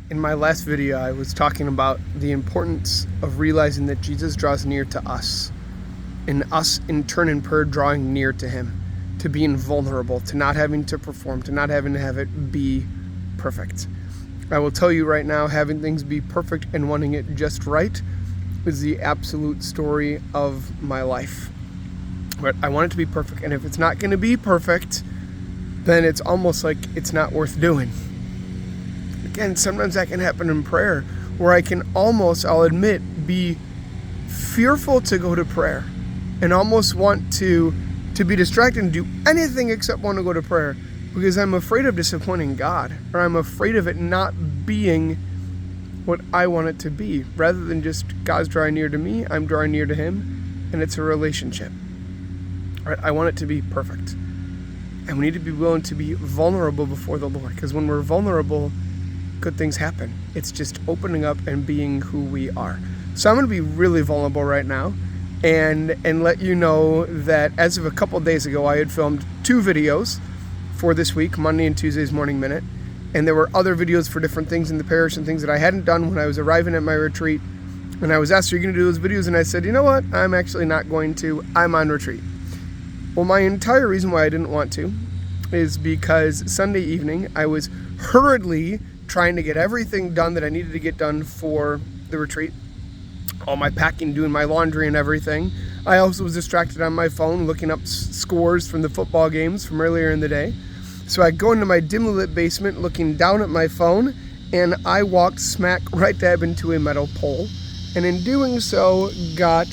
In my last video, I was talking about the importance of realizing that Jesus draws near to us, and us in turn in prayer drawing near to him, to being vulnerable, to not having to perform, to not having to have it be perfect. I will tell you right now, having things be perfect and wanting it just right is the absolute story of my life. But I want it to be perfect, and if it's not going to be perfect, then it's almost like it's not worth doing. Again, sometimes that can happen in prayer, where I can almost, I'll admit, be fearful to go to prayer and almost want to be distracted and do anything except want to go to prayer because I'm afraid of disappointing God, or I'm afraid of it not being what I want it to be. Rather than just God's drawing near to me, I'm drawing near to him, and it's a relationship. Right? I want it to be perfect. And we need to be willing to be vulnerable before the Lord, because when we're vulnerable, good things happen. It's just opening up and being who we are. So I'm going to be really vulnerable right now and let you know that as of a couple of days ago, I had filmed 2 videos for this week, Monday and Tuesday's Morning Minute. And there were other videos for different things in the parish and things that I hadn't done when I was arriving at my retreat. And I was asked, are you going to do those videos? And I said, you know what? I'm actually not going to. I'm on retreat. Well, my entire reason why I didn't want to is because Sunday evening I was hurriedly trying to get everything done that I needed to get done for the retreat. All my packing, doing my laundry and everything. I also was distracted on my phone looking up scores from the football games from earlier in the day. So I go into my dimly lit basement looking down at my phone, and I walked smack right dab into a metal pole. And in doing so, got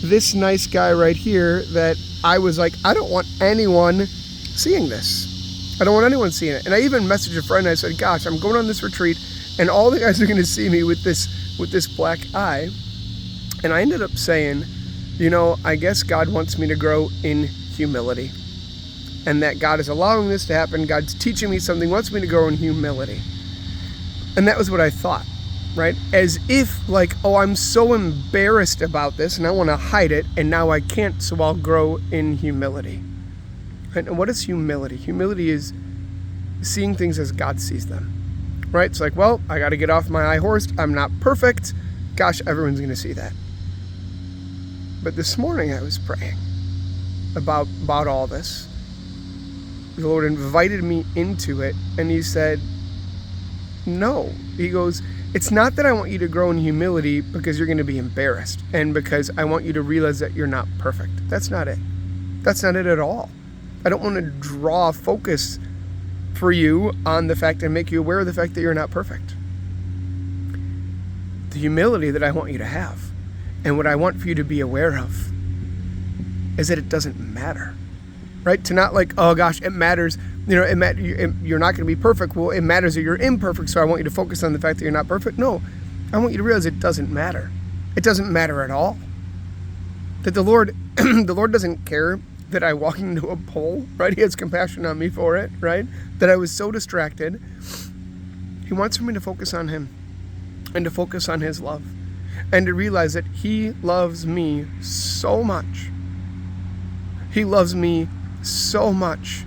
this nice guy right here that I was like, I don't want anyone seeing this. I don't want anyone seeing it. And I even messaged a friend and I said, gosh, I'm going on this retreat and all the guys are going to see me with this black eye. And I ended up saying, you know, I guess God wants me to grow in humility. And that God is allowing this to happen. God's teaching me something, wants me to grow in humility. And that was what I thought, right? As if like, oh, I'm so embarrassed about this and I want to hide it and now I can't, so I'll grow in humility. And what is humility? Humility is seeing things as God sees them, right? It's like, well, I got to get off my high horse. I'm not perfect. Gosh, everyone's going to see that. But this morning I was praying about all this. The Lord invited me into it, and he said, no. He goes, it's not that I want you to grow in humility because you're going to be embarrassed and because I want you to realize that you're not perfect. That's not it. That's not it at all. I don't want to draw focus for you on the fact and make you aware of the fact that you're not perfect. The humility that I want you to have and what I want for you to be aware of is that it doesn't matter, right? To not like, oh gosh, it matters. You know, you're not going to be perfect. Well, it matters that you're imperfect, so I want you to focus on the fact that you're not perfect. No, I want you to realize it doesn't matter. It doesn't matter at all. That the Lord doesn't care that I walked into a pole, right? He has compassion on me for it, right? That I was so distracted. He wants for me to focus on him and to focus on his love and to realize that he loves me so much. He loves me so much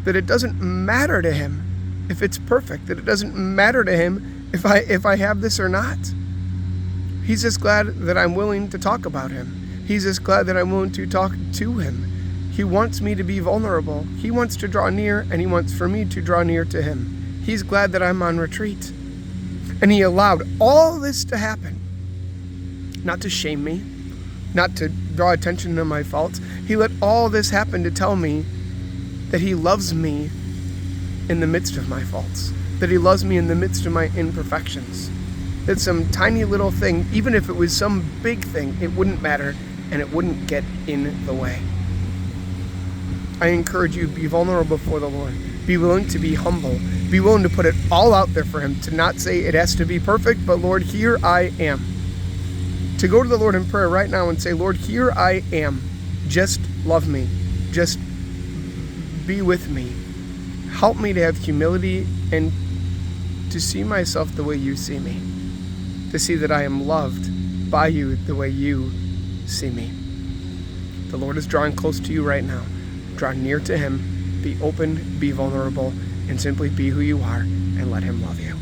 that it doesn't matter to him if it's perfect, that it doesn't matter to him if I have this or not. He's just glad that I'm willing to talk about him. He's just glad that I'm willing to talk to him. He wants me to be vulnerable. He wants to draw near, and he wants for me to draw near to him. He's glad that I'm on retreat. And he allowed all this to happen, not to shame me, not to draw attention to my faults. He let all this happen to tell me that he loves me in the midst of my faults, that he loves me in the midst of my imperfections. That some tiny little thing, even if it was some big thing, it wouldn't matter and it wouldn't get in the way. I encourage you to be vulnerable before the Lord. Be willing to be humble. Be willing to put it all out there for him, to not say it has to be perfect, but Lord, here I am. To go to the Lord in prayer right now and say, Lord, here I am. Just love me. Just be with me. Help me to have humility and to see myself the way you see me. To see that I am loved by you the way you see me. The Lord is drawing close to you right now. Draw near to him. Be open, be vulnerable, and simply be who you are and let him love you.